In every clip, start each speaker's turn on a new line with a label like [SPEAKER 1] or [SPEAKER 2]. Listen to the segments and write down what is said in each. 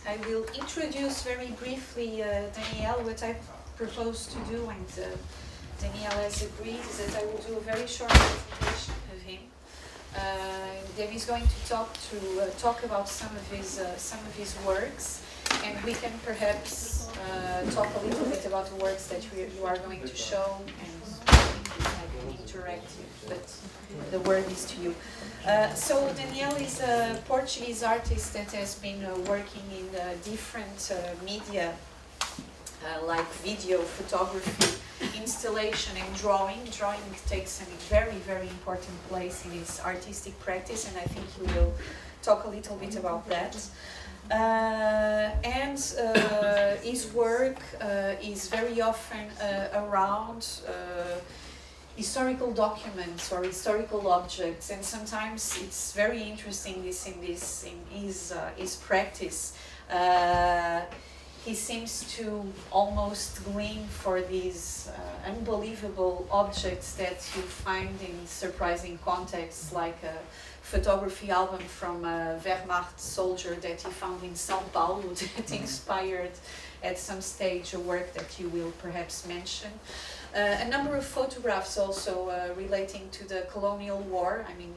[SPEAKER 1] I will introduce very briefly Daniel. What I propose to do, and Daniel has agreed, is that I will do a very short presentation of him. Then he's going to talk about some of his works, and we can perhaps talk a little bit about the works that you are going to show, and interactive, but the word is to you. So Daniel is a Portuguese artist that has been working in different media, like video, photography, installation, and drawing. Drawing takes a very, very important place in his artistic practice, and I think he will talk a little bit about that. His work is very often around historical documents or historical objects, and sometimes it's very interesting in his practice. He seems to almost glean for these unbelievable objects that you find in surprising contexts, like a photography album from a Wehrmacht soldier that he found in São Paulo that inspired at some stage a work that you will perhaps mention. A number of photographs also relating to the colonial war. I mean,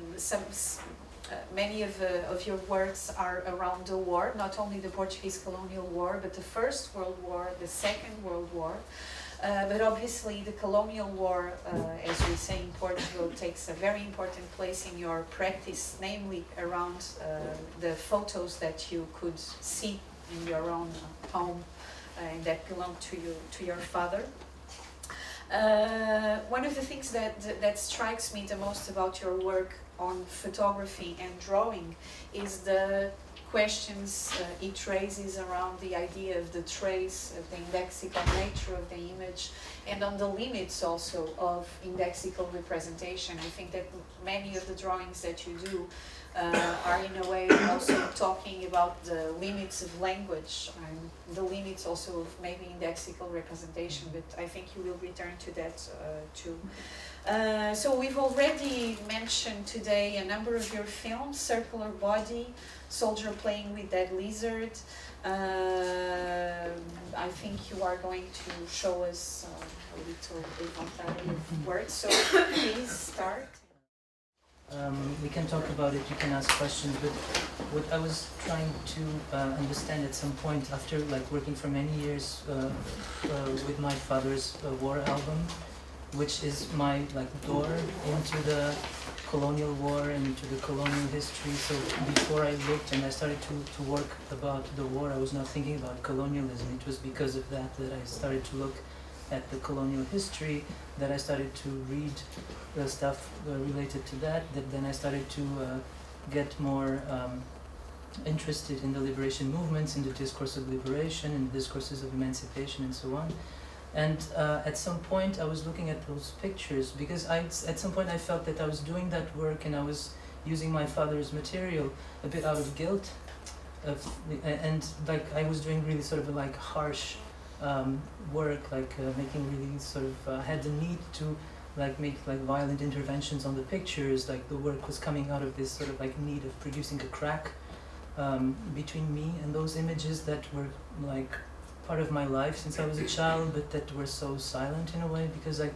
[SPEAKER 1] many of your works are around the war, not only the Portuguese colonial war, but the First World War, the Second World War. But obviously the colonial war, as we say in Portugal, takes a very important place in your practice, namely around the photos that you could see in your own home and that belong to your father. One of the things that strikes me the most about your work on photography and drawing is the questions it raises around the idea of the trace, of the indexical nature of the image, and on the limits also of indexical representation. I think that many of the drawings that you do are in a way also talking about the limits of language and the limits also of maybe indexical representation, but I think you will return to that too. So we've already mentioned today a number of your films: Circular Body, Soldier Playing with Dead Lizard. I think you are going to show us a little bit of words, so please start.
[SPEAKER 2] We can talk about it, you can ask questions, but what I was trying to understand at some point after working for many years with my father's war album, which is my door into the colonial war and into the colonial history. So before I looked and I started to work about the war, I was not thinking about colonialism. It was because of that I started to look at the colonial history, that I started to read the stuff related to that then I started to get more interested in the liberation movements, in the discourse of liberation, in the discourses of emancipation and so on. And at some point I was looking at those pictures because at some point I felt that I was doing that work and I was using my father's material a bit out of guilt, and I was doing really sort of harsh work, making really sort of had the need to make violent interventions on the pictures. The work was coming out of this sort of need of producing a crack between me and those images that were part of my life since I was a child, but that were so silent in a way because I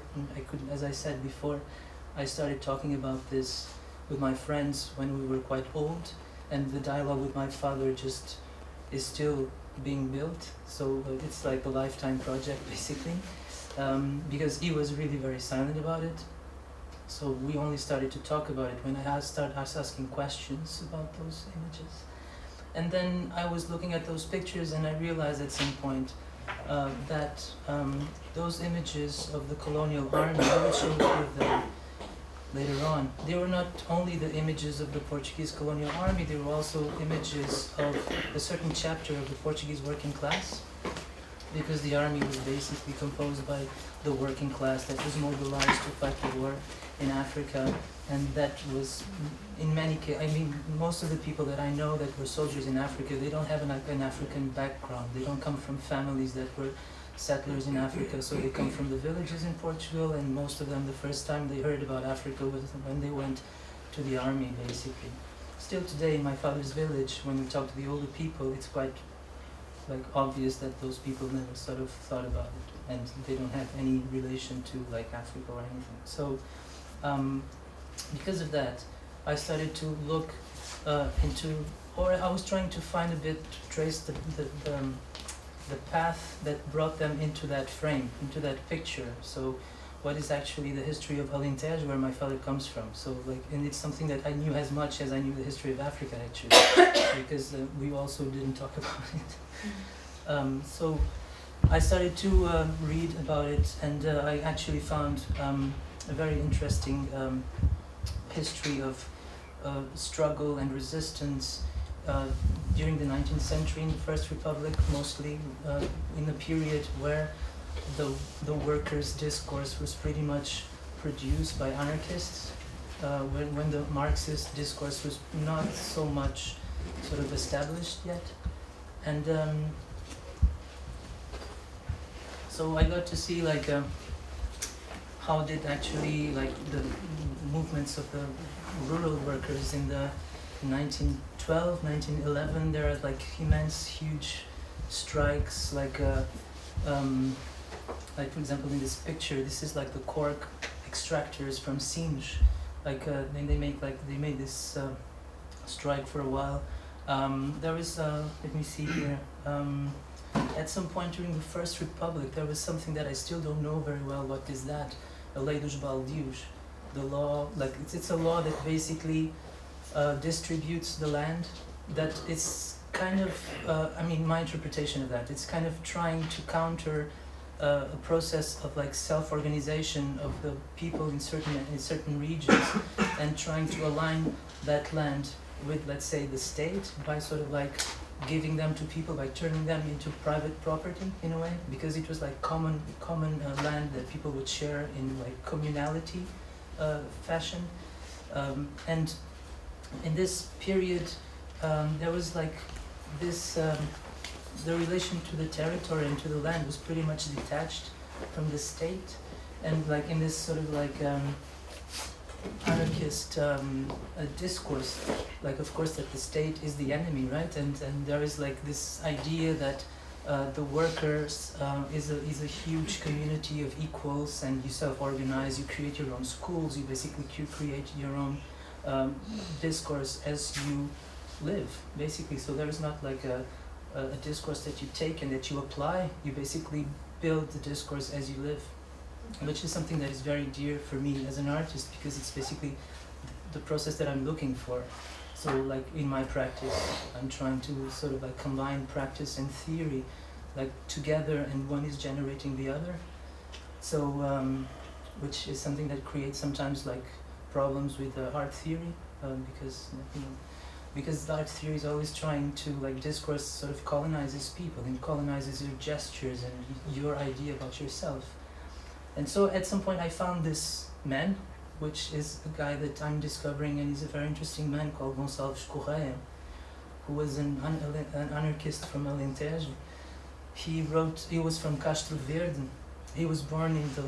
[SPEAKER 2] couldn't, as I said before, I started talking about this with my friends when we were quite old, and the dialogue with my father just is still being built, so it's like a lifetime project basically, because he was really very silent about it. So we only started to talk about it when I started asking questions about those images. And then I was looking at those pictures and I realized at some point that those images of the colonial army, I will show them later on, they were not only the images of the Portuguese colonial army, they were also images of a certain chapter of the Portuguese working class, because the army was basically composed by the working class that was mobilized to fight the war in Africa, and that was, in many cases, I mean, most of the people that I know that were soldiers in Africa, they don't have an African background, they don't come from families that were settlers in Africa, so they come from the villages in Portugal, and most of them, the first time they heard about Africa was when they went to the army, basically. Still today, in my father's village, when we talk to the older people, it's quite like obvious that those people never sort of thought about it, and they don't have any relation to like Africa or anything. So because of that, I started to look into, or I was trying to find a bit, to trace the path that brought them into that frame, into that picture. So what is actually the history of Alentejo, where my father comes from. So like, and it's something that I knew as much as I knew the history of Africa actually, because we also didn't talk about it. So I started to read about it, and I actually found a very interesting history of struggle and resistance during the 19th century in the First Republic, mostly in a period where the workers' discourse was pretty much produced by anarchists, when the Marxist discourse was not so much sort of established yet. And so I got to see like how did actually like the movements of the rural workers in the 1912, 1911, there are like immense, huge strikes, like for example in this picture, this is like the cork extractors from Sinj, like they made this strike for a while. There was, let me see here, at some point during the First Republic, there was something that I still don't know very well what is that, a Lei dos Baldios. The law, like it's a law that basically distributes the land, that it's kind of, I mean, my interpretation of that, it's kind of trying to counter a process of like self-organization of the people in certain regions, and trying to align that land with, let's say, the state by sort of like giving them to people, by turning them into private property in a way, because it was like common land that people would share in like communality fashion. And in this period, there was like this, the relation to the territory and to the land was pretty much detached from the state, and like in this sort of like anarchist discourse, like of course that the state is the enemy, right? And there is like this idea that the workers is a huge community of equals, and you self-organize, you create your own schools, you basically create your own discourse as you live, basically. So there is not like a discourse that you take and that you apply, you basically build the discourse as you live, which is something that is very dear for me as an artist, because it's basically the process that I'm looking for. So like in my practice, I'm trying to sort of like combine practice and theory like together, and one is generating the other. So which is something that creates sometimes like problems with art theory, because you know, because art theory is always trying to like discourse sort of colonizes people and colonizes your gestures and your idea about yourself. And so at some point I found this man, which is a guy that I'm discovering, and he's a very interesting man called Gonçalves Correia, who was an anarchist from Alentejo. He was from Castro Verde. He was born in the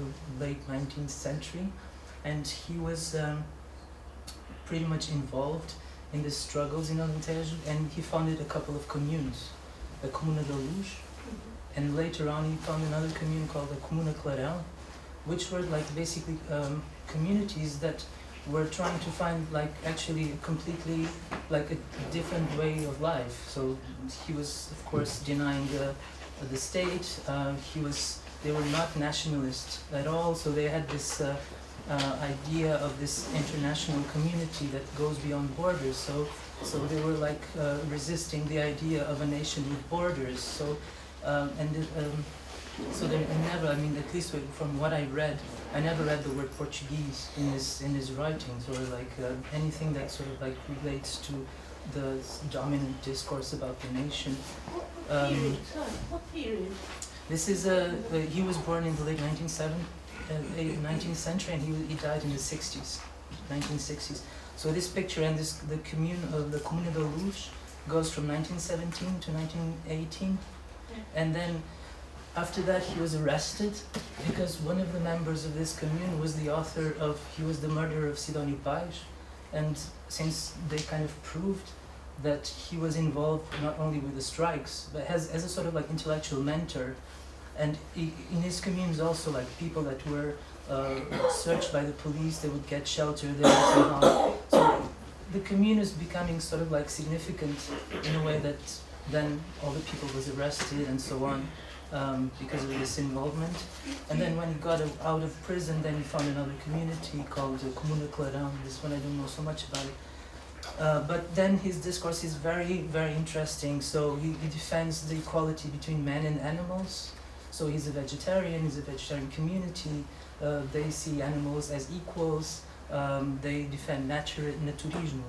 [SPEAKER 2] late 19th century, and he was pretty much involved in the struggles in Alentejo, and he founded a couple of communes, the Comuna da Luz, and later on he founded another commune called the Comuna Clarão, which were like basically communities that were trying to find like actually a completely like a different way of life. So he was of course denying the state. They were not nationalist at all. So they had this idea of this international community that goes beyond borders. So they were like resisting the idea of a nation with borders. So so they never, I mean, at least from what I read, I never read the word Portuguese in his writings, or like anything that sort of like relates to the dominant discourse about the nation.
[SPEAKER 3] What period?
[SPEAKER 2] This is he was born in the late 19th century, and he died in the 60s, 1960s. So this picture and the Comuna da Luz goes from 1917 to 1918, and then after that he was arrested because one of the members of this commune was he was the murderer of Sidónio Pais, and since they kind of proved that he was involved not only with the strikes, but as a sort of like intellectual mentor. And in his communes also, like people that were searched by the police, they would get shelter there somehow. So the commune is becoming sort of like significant in a way that then all the people was arrested and so on because of this involvement. And then when he got out of prison, then he found another community called Comuna Clarão. This one I don't know so much about it. But then his discourse is very, very interesting. So he defends the equality between man and animals. So he's a vegetarian community. They see animals as equals. They defend naturism.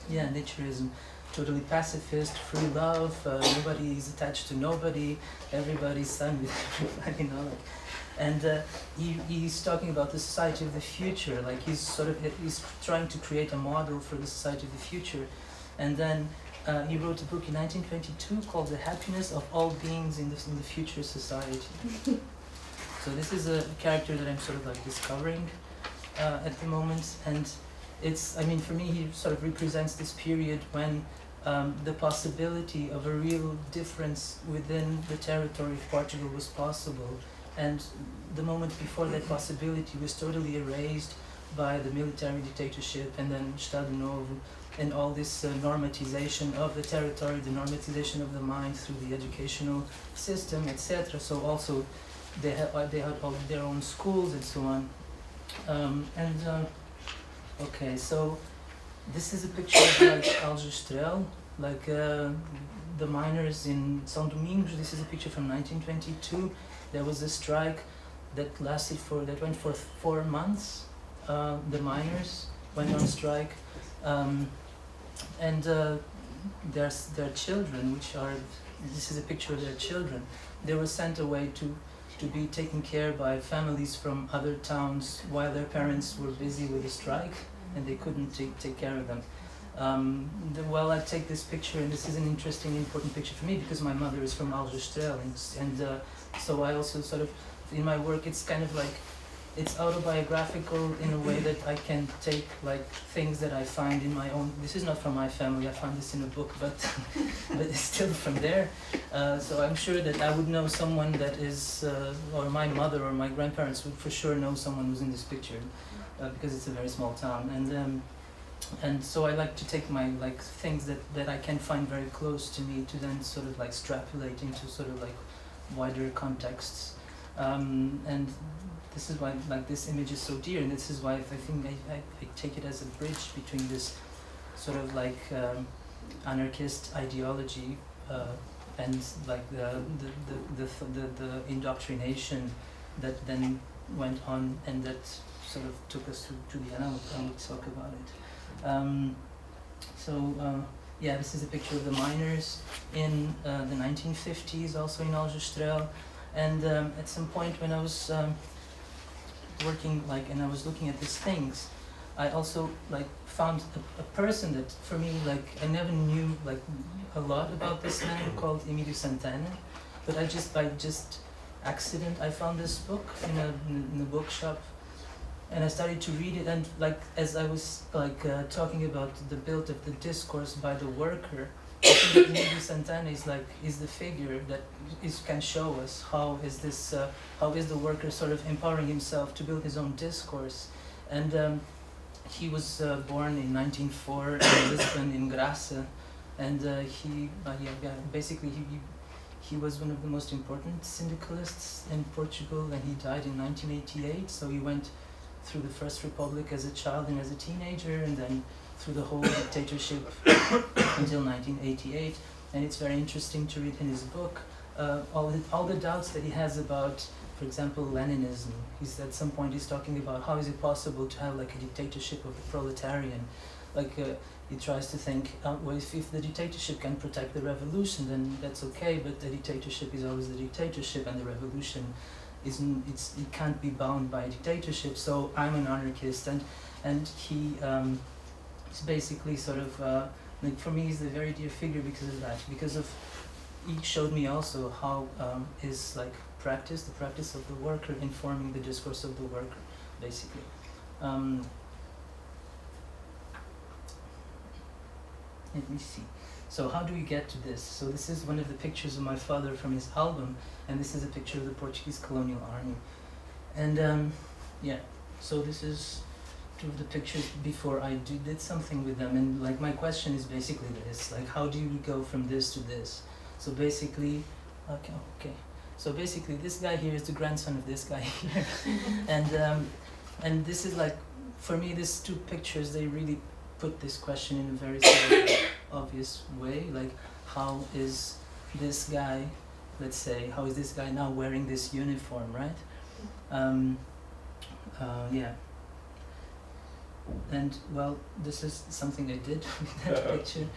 [SPEAKER 2] Yeah, naturism. Totally pacifist, free love. Nobody is attached to nobody. Everybody's son with everybody, you know. Like, and he's talking about the society of the future. Like he's trying to create a model for the society of the future. And then he wrote a book in 1922 called "The Happiness of All Beings in the Future Society." So this is a character that I'm sort of like discovering at the moment, and it's, I mean, for me, he sort of represents this period when the possibility of a real difference within the territory of Portugal was possible, and the moment before that possibility was totally erased by the military dictatorship and then Estado Novo and all this normatization of the territory, the normatization of the mind through the educational system, etc. So also they had all their own schools and so on. Okay, so this is a picture of like Aljustrel, like the miners in São Domingos. This is a picture from 1922. There was a strike that went for 4 months. The miners went on strike, and their children, this is a picture of their children. They were sent away to be taken care by families from other towns while their parents were busy with the strike and they couldn't take care of them. Well, I take this picture, and this is an interesting, important picture for me because my mother is from Aljustrel, and so I also sort of, in my work, it's kind of like, it's autobiographical in a way that I can take like things that I find in my own. This is not from my family. I found this in a book, but but it's still from there. So I'm sure that I would know someone that is, or my mother or my grandparents would for sure know someone who's in this picture, because it's a very small town. And so I like to take my like things that I can find very close to me to then sort of like extrapolate into sort of like wider contexts. And this is why like this image is so dear, and this is why I think I take it as a bridge between this sort of like anarchist ideology and like the indoctrination that then went on and that sort of took us to the end. I will talk about it. Yeah, this is a picture of the miners in the 1950s, also in Aljustrel. And at some point when I was working, like, and I was looking at these things, I also like found a person that for me, like, I never knew like a lot about this man called Emílio Santana, but by accident I found this book in a bookshop, and I started to read it, and like as I was like talking about the build of the discourse by the worker, I think that Emílio Santana is the figure that can show us how is the worker sort of empowering himself to build his own discourse. And he was born in 1904 in Lisbon, in Graça, and he was one of the most important syndicalists in Portugal, and he died in 1988. So he went through the First Republic as a child and as a teenager, and then through the whole dictatorship until 1988. And it's very interesting to read in his book all the doubts that he has about, for example, Leninism. At some point he's talking about how is it possible to have like a dictatorship of the proletarian. Like he tries to think, well, if the dictatorship can protect the revolution, then that's okay, but the dictatorship is always the dictatorship, and the revolution it can't be bound by a dictatorship. So I'm an anarchist, and he's basically sort of like, for me, he's a very dear figure because of that. He showed me also how his like the practice of the worker, informing the discourse of the worker, basically. let me see. So how do we get to this? So this is one of the pictures of my father from his album, and this is a picture of the Portuguese colonial army. And yeah, so this is two of the pictures before I did something with them. And like my question is basically this, like how do we go from this to this? So basically, okay. So basically this guy here is the grandson of this guy here. And this is like, for me, these two pictures, they really put this question in a very sort of obvious way, like how is this guy, let's say, how is this guy now wearing this uniform, right? Yeah. And well, this is something I did with that picture.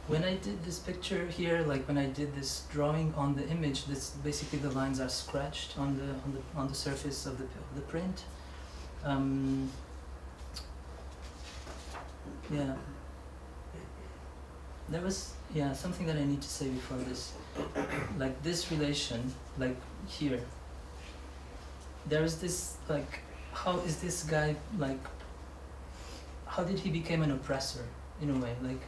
[SPEAKER 2] When I did this picture here, like when I did this drawing on the image, this basically the lines are scratched on the surface of the print. Yeah. There was something that I need to say before this, like this relation, like here. There is this, like, how is this guy, like, how did he become an oppressor in a way? Like,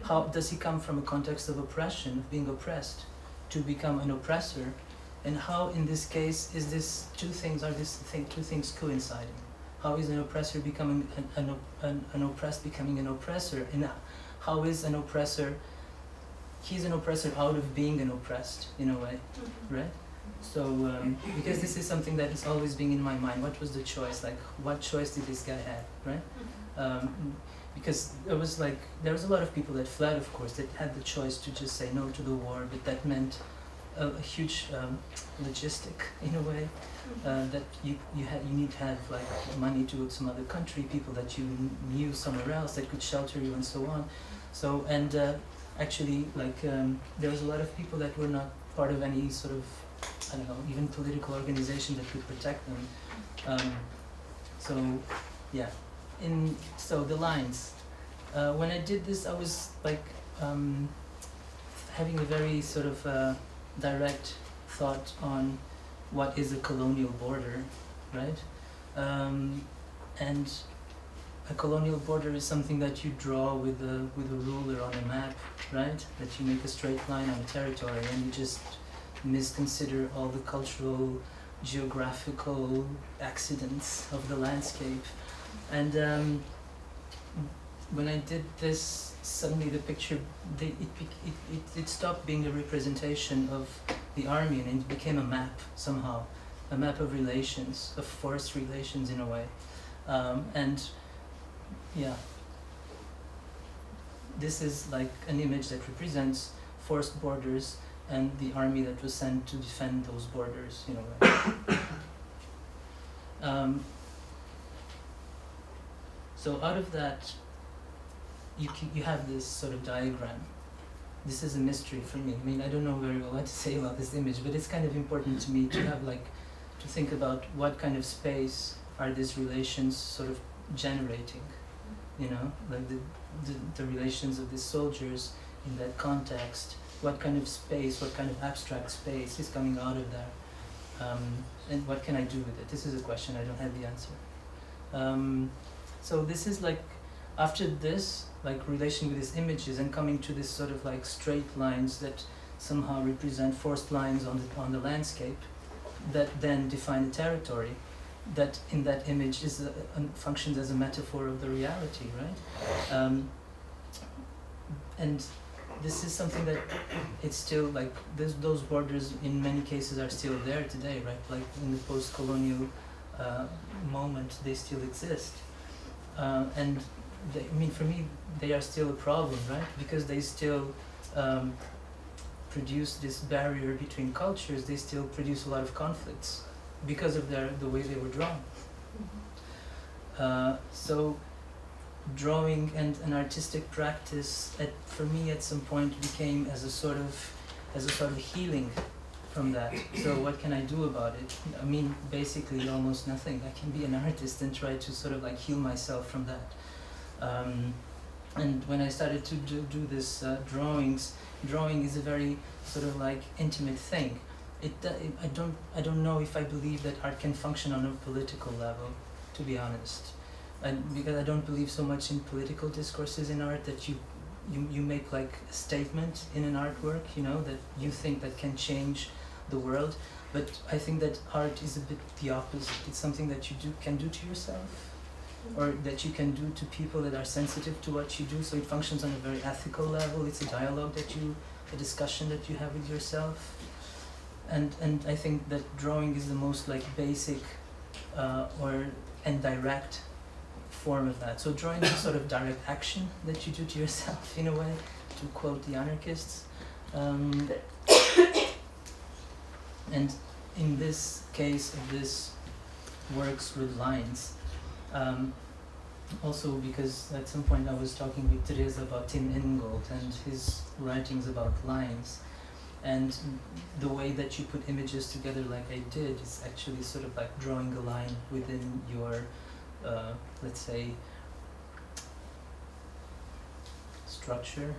[SPEAKER 2] how does he come from a context of oppression, of being oppressed, to become an oppressor? And how, in this case, is this two things coinciding? How is an oppressor becoming an oppressed becoming an oppressor? And how is an oppressor? He's an oppressor out of being an oppressed, in a way, right? So, because this is something that is always being in my mind. What was the choice? Like, what choice did this guy have, right? Because there was a lot of people that fled, of course, that had the choice to just say no to the war, but that meant a huge logistic, in a way, that you need to have like money to go to some other country, people that you knew somewhere else that could shelter you, and so on. So, and actually, like, there was a lot of people that were not part of any sort of, I don't know, even political organization that could protect them. So, yeah. So the lines. When I did this, I was like having a very sort of direct thought on what is a colonial border, right? And a colonial border is something that you draw with a ruler on a map, right? That you make a straight line on a territory, and you just misconsider all the cultural, geographical accidents of the landscape. And when I did this, suddenly the picture, it stopped being a representation of the army, and it became a map somehow, a map of relations, of forced relations in a way. And yeah, this is like an image that represents forced borders and the army that was sent to defend those borders in a way. So out of that, you have this sort of diagram. This is a mystery for me. I mean, I don't know very well what to say about this image, but it's kind of important to me to have to think about what kind of space are these relations sort of generating, like the relations of these soldiers in that context. What kind of space, what kind of abstract space is coming out of there? And what can I do with it? This is a question, I don't have the answer. So this is like, after this, like relation with these images and coming to this sort of like straight lines that somehow represent forced lines on the landscape that then define the territory, that in that image is functions as a metaphor of the reality, right? And this is something that it's still like, those borders in many cases are still there today, right? Like in the post-colonial moment, they still exist. And for me, they are still a problem, right? Because they still produce this barrier between cultures. They still produce a lot of conflicts because of the way they were drawn. So drawing and an artistic practice, for me at some point became as a sort of healing from that. So what can I do about it? I mean, basically almost nothing. I can be an artist and try to sort of like heal myself from that. And when I started to do this drawing is a very sort of like intimate thing. I don't know if I believe that art can function on a political level, to be honest. because I don't believe so much in political discourses in art, that you make like a statement in an artwork, you know, that you think that can change the world. But I think that art is a bit the opposite. It's something that you can do to yourself, or that you can do to people that are sensitive to what you do. So it functions on a very ethical level. It's a dialogue a discussion that you have with yourself. And I think that drawing is the most like basic and direct form of that. So drawing is sort of direct action that you do to yourself in a way, to quote the anarchists. And in this case of this works with lines, also because at some point I was talking with Teresa about Tim Ingold and his writings about lines, and the way that you put images together like I did is actually sort of like drawing a line within your, let's say, structure.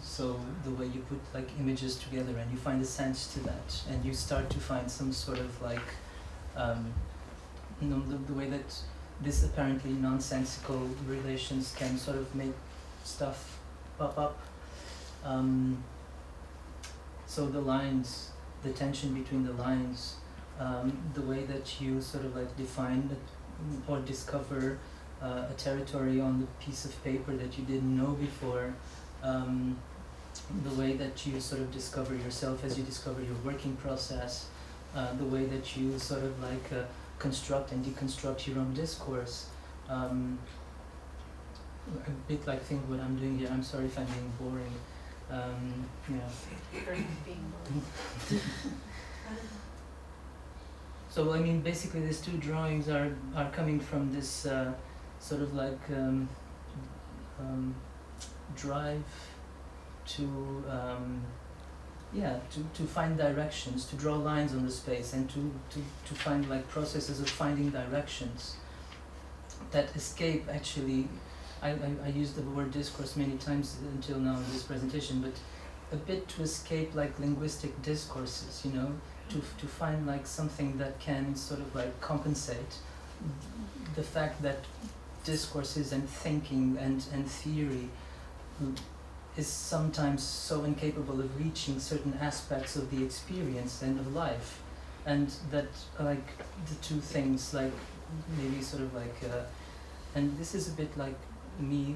[SPEAKER 2] So the way you put like images together and you find a sense to that, and you start to find some sort of like, the way that this apparently nonsensical relations can sort of make stuff pop up. So the lines, the tension between the lines, the way that you sort of like define or discover a territory on the piece of paper that you didn't know before, the way that you sort of discover yourself as you discover your working process, the way that you sort of like construct and deconstruct your own discourse. A bit like think what I'm doing here. I'm sorry if I'm being boring.
[SPEAKER 1] You're being boring.
[SPEAKER 2] So I mean, basically, these two drawings are coming from this sort of like drive to to find directions, to draw lines on the space, and to find like processes of finding directions that escape. Actually, I used the word discourse many times until now in this presentation, but a bit to escape like linguistic discourses, you know, to find like something that can sort of like compensate the fact that discourses and thinking and theory is sometimes so incapable of reaching certain aspects of the experience and of life, and that like the two things like maybe sort of like and this is a bit like me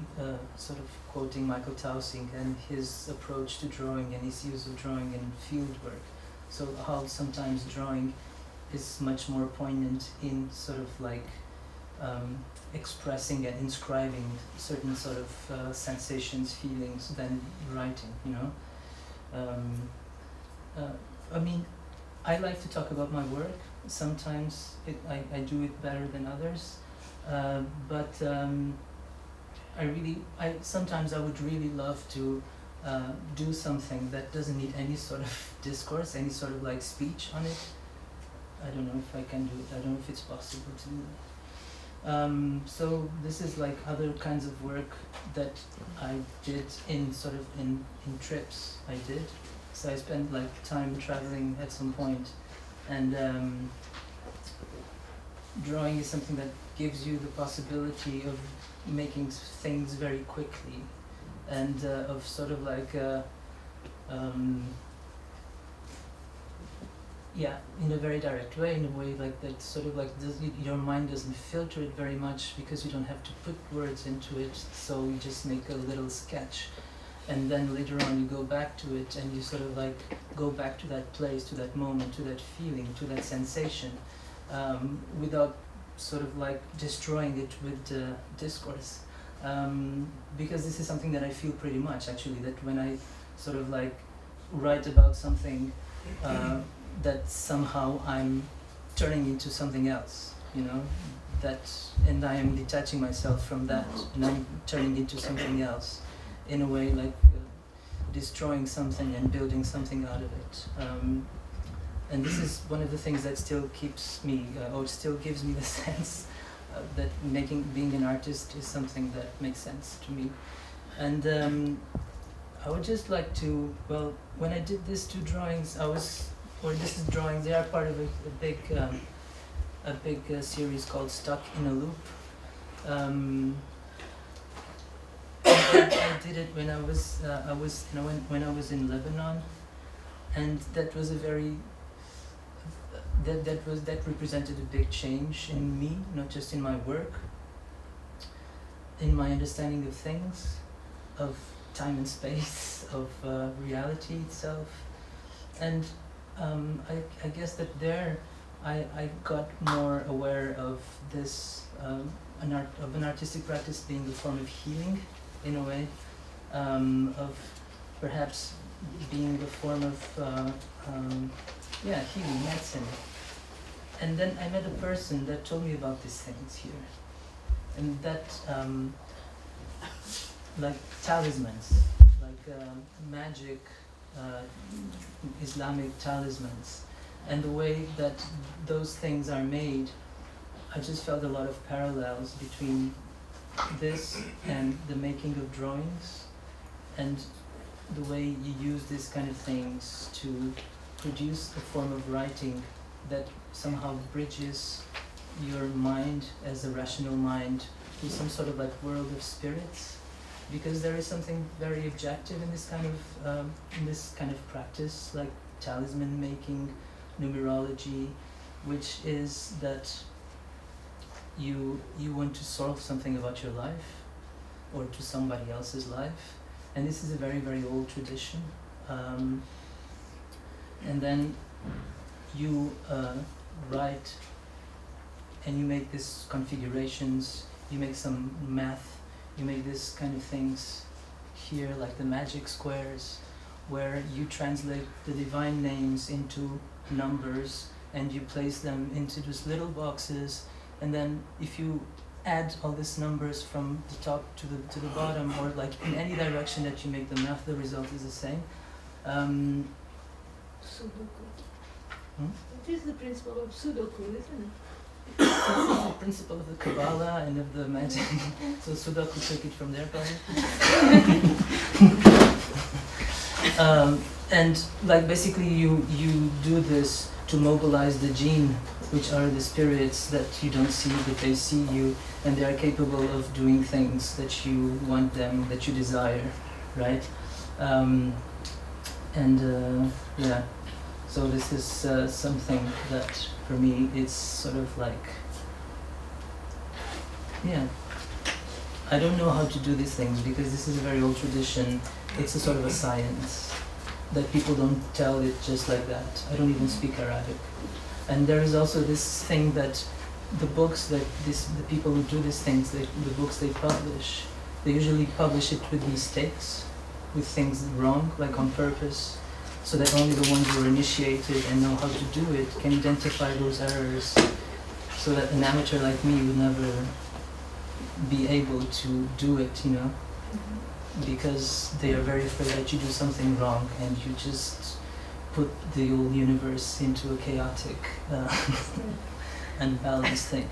[SPEAKER 2] sort of quoting Michael Tausig and his approach to drawing and his use of drawing in field work. So how sometimes drawing is much more poignant in sort of like expressing and inscribing certain sort of sensations, feelings than writing, you know. I mean, I like to talk about my work. Sometimes I do it better than others, but sometimes I would really love to do something that doesn't need any sort of discourse, any sort of like speech on it. I don't know if I can do it. I don't know if it's possible to do that. So this is like other kinds of work that I did in sort of in trips I did. So I spent like time traveling at some point, and drawing is something that gives you the possibility of making things very quickly, and of sort of like in a very direct way, in a way like that sort of like your mind doesn't filter it very much because you don't have to put words into it, so you just make a little sketch, and then later on you go back to it and you sort of like go back to that place, to that moment, to that feeling, to that sensation, without sort of like destroying it with discourse, because this is something that I feel pretty much actually, that when I sort of like write about something, that somehow I'm turning into something else, you know, and I am detaching myself from that, and I'm turning into something else, in a way like destroying something and building something out of it. And this is one of the things that still keeps me, or still gives me the sense that being an artist is something that makes sense to me. And I would just like to, well, when I did these two drawings, this is drawings, they are part of a big a big series called Stuck in a Loop. I did it when I was when I was in Lebanon, and that was a very that represented a big change in me, not just in my work, in my understanding of things, of time and space, of reality itself, and I guess that there I got more aware of this an artistic practice being a form of healing, in a way, of perhaps being a form of healing, medicine. And then I met a person that told me about these things here, and that like talismans, like magic, Islamic talismans, and the way that those things are made. I just felt a lot of parallels between this and the making of drawings, and the way you use these kind of things to produce a form of writing that somehow bridges your mind as a rational mind to some sort of like world of spirits, because there is something very objective in this kind of practice, like talisman making, numerology, which is that you want to solve something about your life or to somebody else's life, and this is a very, very old tradition, and then you write and you make these configurations, you make some math, you make this kind of things here, like the magic squares, where you translate the divine names into numbers and you place them into these little boxes, and then if you add all these numbers from the top to the bottom, or like in any direction that you make the math, the result is the same.
[SPEAKER 3] Sudoku.
[SPEAKER 2] Hmm?
[SPEAKER 3] It is the principle of Sudoku, isn't it?
[SPEAKER 2] It's the principle of the Kabbalah and of the magic. So Sudoku took it from there, probably. And like basically you do this to mobilize the jinn, which are the spirits that you don't see, but they see you, and they are capable of doing things that you want them, that you desire, right? Yeah. So this is something that, for me, it's sort of like, yeah. I don't know how to do these things because this is a very old tradition. It's a sort of a science that people don't tell it just like that. I don't even speak Arabic. And there is also this thing that the books that the people who do these things, the books they publish, they usually publish it with mistakes, with things wrong, like on purpose, so that only the ones who are initiated and know how to do it can identify those errors, so that an amateur like me would never be able to do it, you know, because they are very afraid that you do something wrong and you just put the whole universe into a chaotic, unbalanced thing.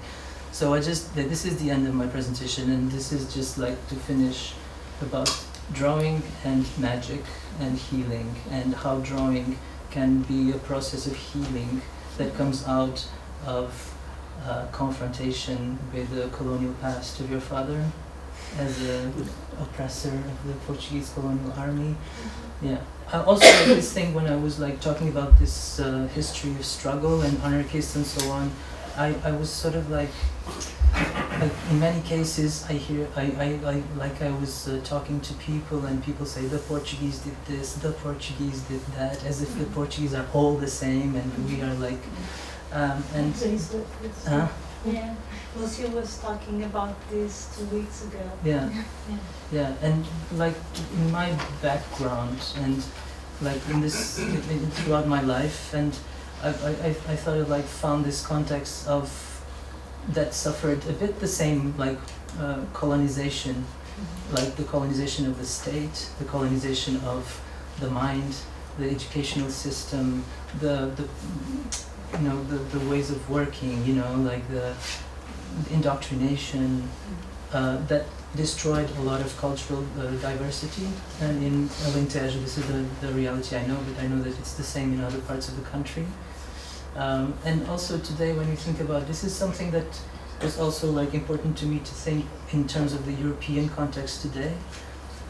[SPEAKER 2] So this is the end of my presentation, and this is just like to finish about drawing and magic and healing, and how drawing can be a process of healing that comes out of confrontation with the colonial past of your father as an oppressor of the Portuguese colonial army. Yeah. Also this thing when I was like talking about this history of struggle and anarchists and so on, I was sort of like in many cases I was talking to people, and people say the Portuguese did this, the Portuguese did that, as if the Portuguese are all the same and we are like
[SPEAKER 4] Yeah, Lucia was talking about this 2 weeks ago.
[SPEAKER 2] Yeah, and like in my background and like throughout my life, and I thought I like found this context of that suffered a bit the same like colonization, like the colonization of the state, the colonization of the mind, the educational system, the ways of working, you know, like the indoctrination that destroyed a lot of cultural diversity. And in Alentejo, this is the reality I know, but I know that it's the same in other parts of the country. And also today, when we think about this, is something that was also like important to me to think in terms of the European context today.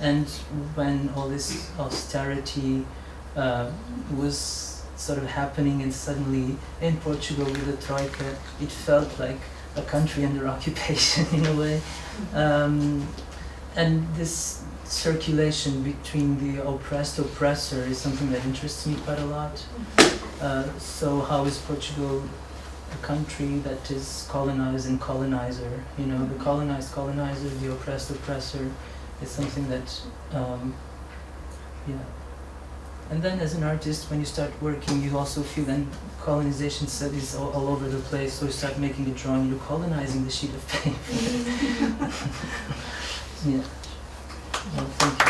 [SPEAKER 2] And when all this austerity was sort of happening, and suddenly in Portugal with the Troika, it felt like a country under occupation in a way. And this circulation between the oppressed oppressor is something that interests me quite a lot. So how is Portugal a country that is colonized and colonizer? You know, the colonized colonizer, the oppressed oppressor, is something that, yeah. And then as an artist, when you start working, you also feel then colonization studies all over the place. So you start making a drawing, you're colonizing the sheet of paper. Yeah. Well, thank you.